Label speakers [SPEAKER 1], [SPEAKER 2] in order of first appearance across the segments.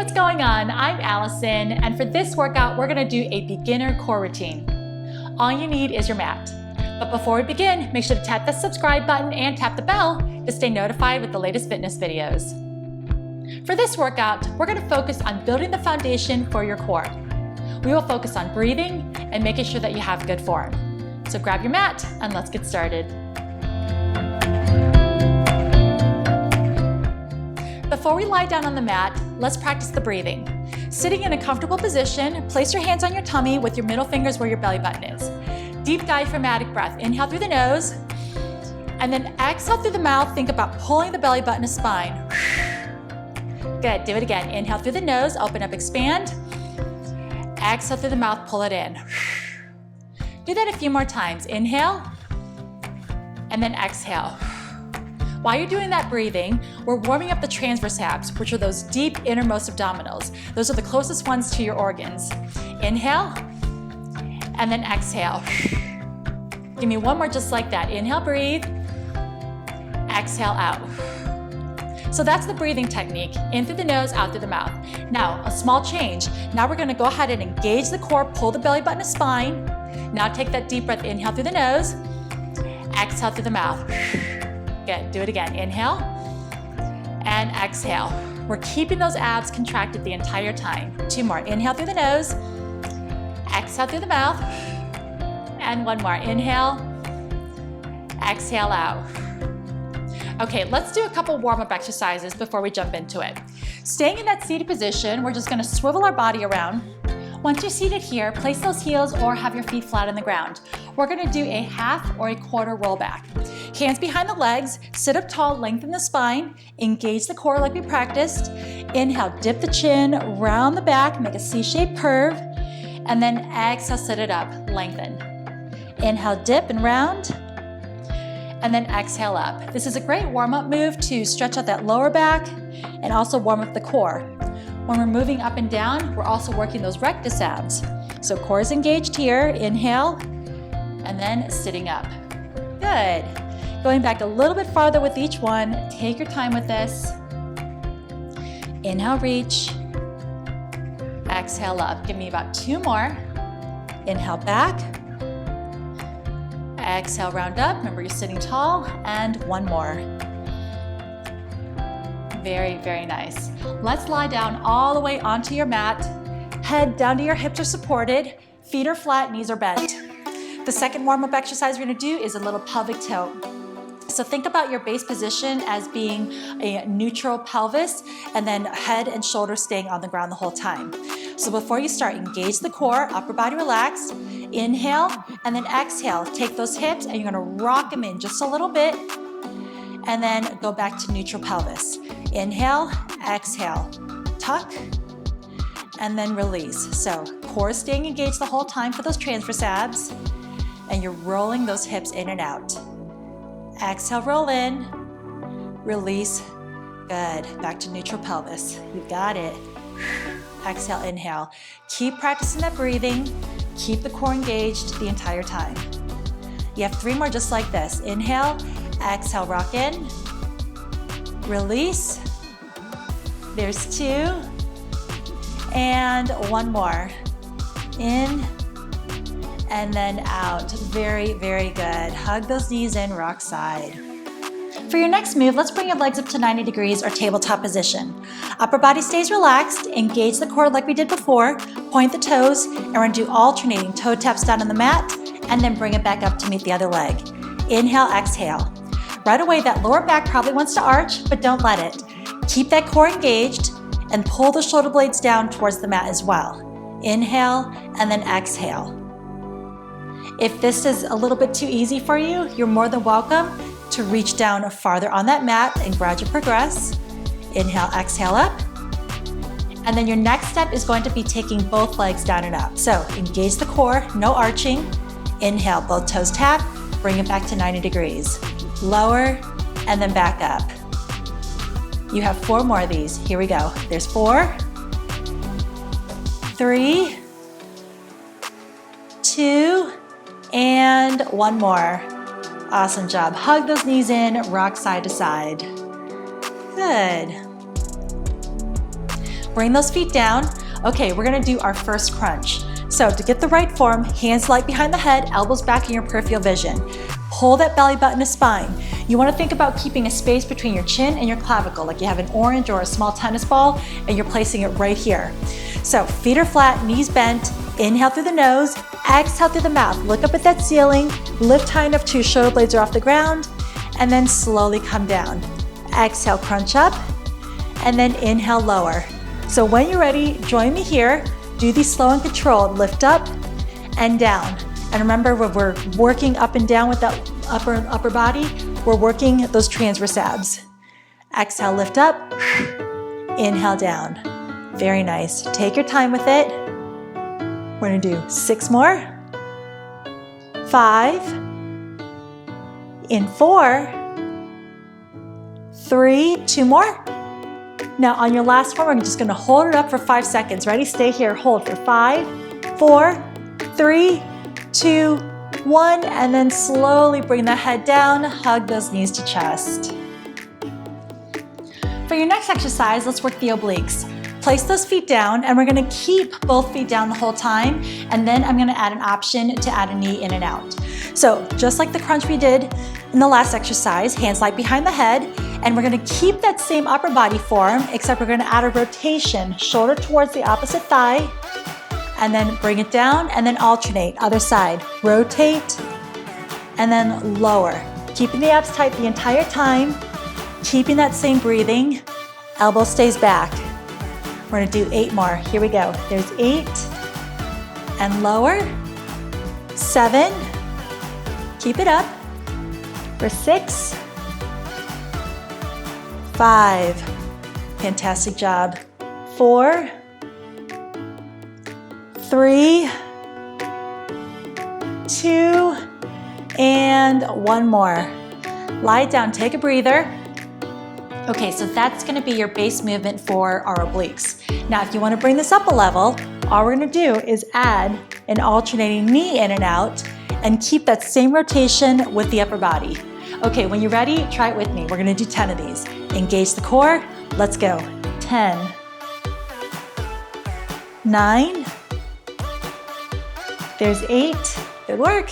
[SPEAKER 1] what's going on? I'm Allison, and for this workout, we're gonna do a beginner core routine. All you need is your mat. But before we begin, make sure to tap the subscribe button and tap the bell to stay notified with the latest fitness videos. For this workout, we're gonna focus on building the foundation for your core. We will focus on breathing and making sure that you have good form. So grab your mat and let's get started. Before we lie down on the mat, let's practice the breathing. Sitting in a comfortable position, place your hands on your tummy with your middle fingers where your belly button is. Deep diaphragmatic breath. Inhale through the nose, and then exhale through the mouth. Think about pulling the belly button to spine. Good, do it again. Inhale through the nose, open up, expand. Exhale through the mouth, pull it in. Do that a few more times. Inhale, and then exhale. While you're doing that breathing, we're warming up the transverse abs, which are those deep innermost abdominals. Those are the closest ones to your organs. Inhale, and then exhale. Give me one more just like that. Inhale, breathe. Exhale, out. So that's the breathing technique. In through the nose, out through the mouth. Now, a small change. Now we're gonna go ahead and engage the core, pull the belly button to spine. Now take that deep breath. Inhale through the nose, exhale through the mouth. Good, do it again. Inhale and exhale. We're keeping those abs contracted the entire time. Two more. Inhale through the nose, exhale through the mouth, and one more. Inhale, exhale out. Okay, let's do a couple warm-up exercises before we jump into it. Staying in that seated position, we're just gonna swivel our body around. Once you're seated here, place those heels or have your feet flat on the ground. We're gonna do a half or a quarter roll back. Hands behind the legs, sit up tall, lengthen the spine, engage the core like we practiced. Inhale, dip the chin, round the back, make a C-shaped curve, and then exhale, sit it up, lengthen. Inhale, dip and round, and then exhale up. This is a great warm-up move to stretch out that lower back and also warm up the core. When we're moving up and down, we're also working those rectus abs. So core is engaged here, inhale, and then sitting up. Good. Going back a little bit farther with each one. Take your time with this. Inhale, reach. Exhale up. Give me about two more. Inhale back. Exhale, round up. Remember, you're sitting tall. And one more. Very, very nice. Let's lie down all the way onto your mat. Head down to your hips are supported. Feet are flat, knees are bent. The second warm-up exercise we're gonna do is a little pelvic tilt. So think about your base position as being a neutral pelvis and then head and shoulders staying on the ground the whole time. So before you start, engage the core, upper body relaxed. Inhale and then exhale. Take those hips and you're gonna rock them in just a little bit and then go back to neutral pelvis. Inhale, exhale, tuck, and then release. So core is staying engaged the whole time for those transverse abs and you're rolling those hips in and out. Exhale, roll in, release, good. Back to neutral pelvis, you got it. Exhale, inhale. Keep practicing that breathing, keep the core engaged the entire time. You have three more just like this. Inhale, exhale, rock in, release, there's two, and one more. In, and then out. Very, very good. Hug those knees in, rock side. For your next move, let's bring your legs up to 90 degrees or tabletop position. Upper body stays relaxed, engage the core like we did before, point the toes, and we're gonna do alternating toe taps down on the mat, and then bring it back up to meet the other leg. Inhale, exhale. Right away, that lower back probably wants to arch, but don't let it. Keep that core engaged and pull the shoulder blades down towards the mat as well. Inhale, and then exhale. If this is a little bit too easy for you, you're more than welcome to reach down farther on that mat and gradually progress. Inhale, exhale up. And then your next step is going to be taking both legs down and up. So engage the core, no arching. Inhale, both toes tap, bring it back to 90 degrees. Lower, and then back up. You have four more of these. Here we go. There's 4, 3, 2, and one more. Awesome job. Hug those knees in, rock side to side. Good. Bring those feet down. Okay, we're gonna do our first crunch. So to get the right form, hands light behind the head, elbows back in your peripheral vision. Pull that belly button to spine. You wanna think about keeping a space between your chin and your clavicle, like you have an orange or a small tennis ball, and you're placing it right here. So feet are flat, knees bent, inhale through the nose, exhale through the mouth. Look up at that ceiling, lift high enough to your shoulder blades are off the ground, and then slowly come down. Exhale, crunch up, and then inhale, lower. So when you're ready, join me here. Do these slow and controlled. Lift up and down. And remember, when we're working up and down with that upper body, we're working those transverse abs. Exhale, lift up. Inhale, down. Very nice. Take your time with it. We're gonna do 6 more. 5. In 4. 3. 2 more. Now on your last one, we're just gonna hold it up for 5 seconds. Ready? Stay here, hold for 5, 4, 3, 2, 1, and then slowly bring the head down, hug those knees to chest. For your next exercise, let's work the obliques. Place those feet down, and we're gonna keep both feet down the whole time, and then I'm gonna add an option to add a knee in and out. So just like the crunch we did in the last exercise, hands light behind the head, and we're gonna keep that same upper body form, except we're gonna add a rotation, shoulder towards the opposite thigh, and then bring it down, and then alternate, other side. Rotate, and then lower. Keeping the abs tight the entire time, keeping that same breathing, elbow stays back. We're gonna do 8 more. Here we go. There's 8, and lower. 7, keep it up. For 6, 5, fantastic job. 4, 3, 2, and 1 more. Lie down, take a breather. Okay, so that's gonna be your base movement for our obliques. Now, if you wanna bring this up a level, all we're gonna do is add an alternating knee in and out and keep that same rotation with the upper body. Okay, when you're ready, try it with me. We're gonna do 10 of these. Engage the core, let's go. 10, 9, there's 8, good work.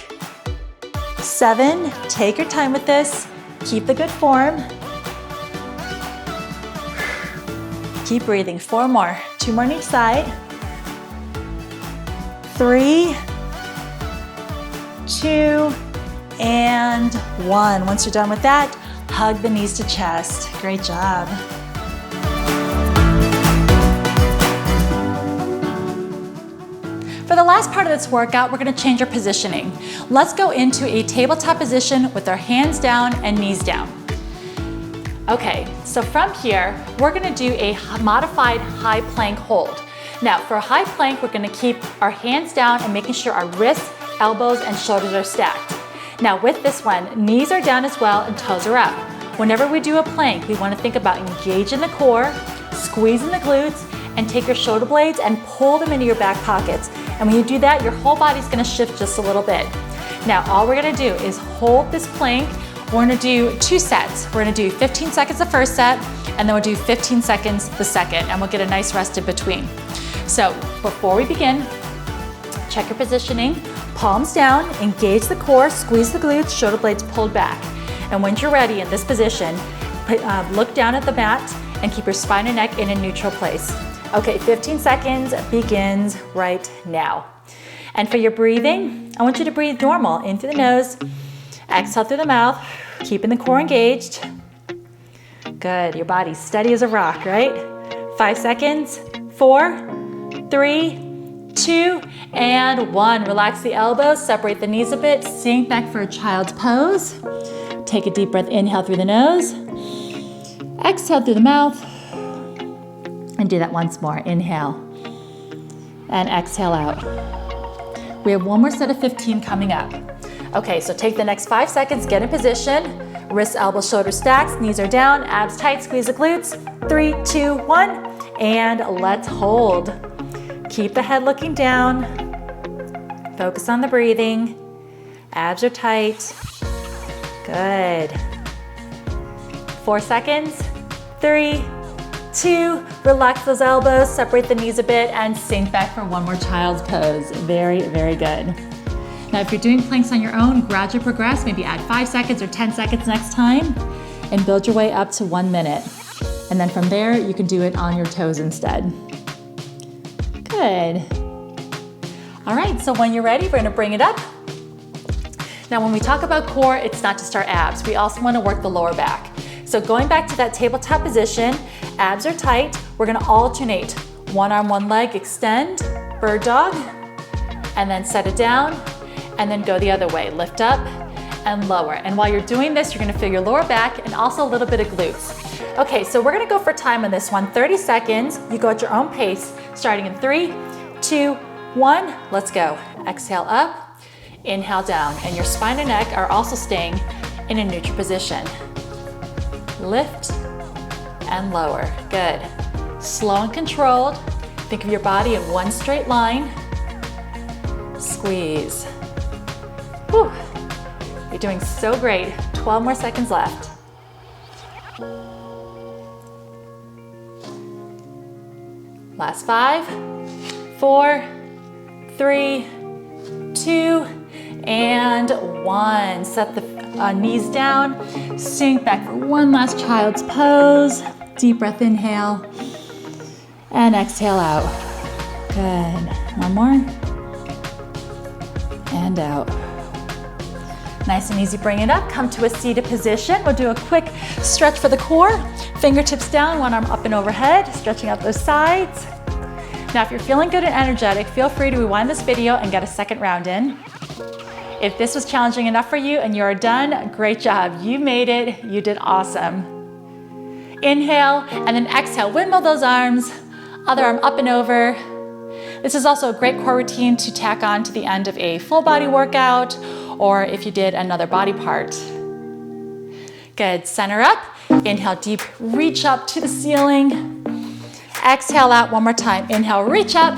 [SPEAKER 1] 7, take your time with this. Keep the good form. Keep breathing, 4 more. 2 more on each side. 3, 2, and 1. Once you're done with that, hug the knees to chest. Great job. For the last part of this workout, we're gonna change our positioning. Let's go into a tabletop position with our hands down and knees down. Okay, so from here, we're gonna do a modified high plank hold. Now, for a high plank, we're gonna keep our hands down and making sure our wrists, elbows, and shoulders are stacked. Now with this one, knees are down as well and toes are up. Whenever we do a plank, we wanna think about engaging the core, squeezing the glutes, and take your shoulder blades and pull them into your back pockets. And when you do that, your whole body's gonna shift just a little bit. Now, all we're gonna do is hold this plank. We're gonna do 2 sets. We're gonna do 15 seconds the first set, and then we'll do 15 seconds the second, and we'll get a nice rest in between. So before we begin, check your positioning. Palms down, engage the core, squeeze the glutes, shoulder blades pulled back. And when you're ready in this position, look down at the mat and keep your spine and neck in a neutral place. Okay, 15 seconds begins right now. And for your breathing, I want you to breathe normal, in through the nose, exhale through the mouth, keeping the core engaged. Good, your body's steady as a rock, right? 5 seconds, 4, 3, 2, and 1. Relax the elbows, separate the knees a bit, sink back for a child's pose. Take a deep breath, inhale through the nose, exhale through the mouth, and do that once more. Inhale, and exhale out. We have 1 more set of 15 coming up. Okay, so take the next 5 seconds, get in position, wrists, elbows, shoulders stacked, knees are down, abs tight, squeeze the glutes. 3, 2, 1, and let's hold. Keep the head looking down. Focus on the breathing. Abs are tight. Good. 4 seconds. 3, 2, relax those elbows, separate the knees a bit, and sink back for one more child's pose. Very, very good. Now, if you're doing planks on your own, gradually progress, maybe add 5 seconds or 10 seconds next time, and build your way up to 1 minute. And then from there, you can do it on your toes instead. Good. All right, so when you're ready, we're gonna bring it up. Now, when we talk about core, it's not just our abs. We also wanna work the lower back. So going back to that tabletop position, abs are tight. We're gonna alternate. One arm, one leg, extend, bird dog, and then set it down, and then go the other way. Lift up and lower. And while you're doing this, you're gonna feel your lower back and also a little bit of glutes. Okay, so we're gonna go for time on this one, 30 seconds. You go at your own pace, starting in 3, 2, 1, let's go. Exhale up, inhale down, and your spine and neck are also staying in a neutral position. Lift and lower, good. Slow and controlled. Think of your body in one straight line. Squeeze. Whew. You're doing so great. 12 more seconds left. Last 5, 4, 3, 2, and 1. Set the knees down, sink back for one last child's pose. Deep breath, inhale, and exhale out. Good. One more. And out. Nice and easy, bring it up, come to a seated position. We'll do a quick stretch for the core. Fingertips down, one arm up and overhead, stretching out those sides. Now, if you're feeling good and energetic, feel free to rewind this video and get a second round in. If this was challenging enough for you and you're done, great job. You made it, you did awesome. Inhale, and then exhale, windmill those arms, other arm up and over. This is also a great core routine to tack on to the end of a full body workout, or if you did another body part. Good, center up, inhale deep, reach up to the ceiling. Exhale out one more time, inhale, reach up,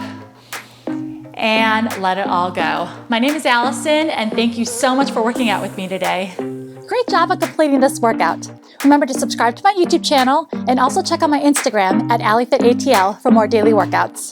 [SPEAKER 1] and let it all go. My name is Allison, and thank you so much for working out with me today. Great job on completing this workout. Remember to subscribe to my YouTube channel and also check out my Instagram at Allyfitatl for more daily workouts.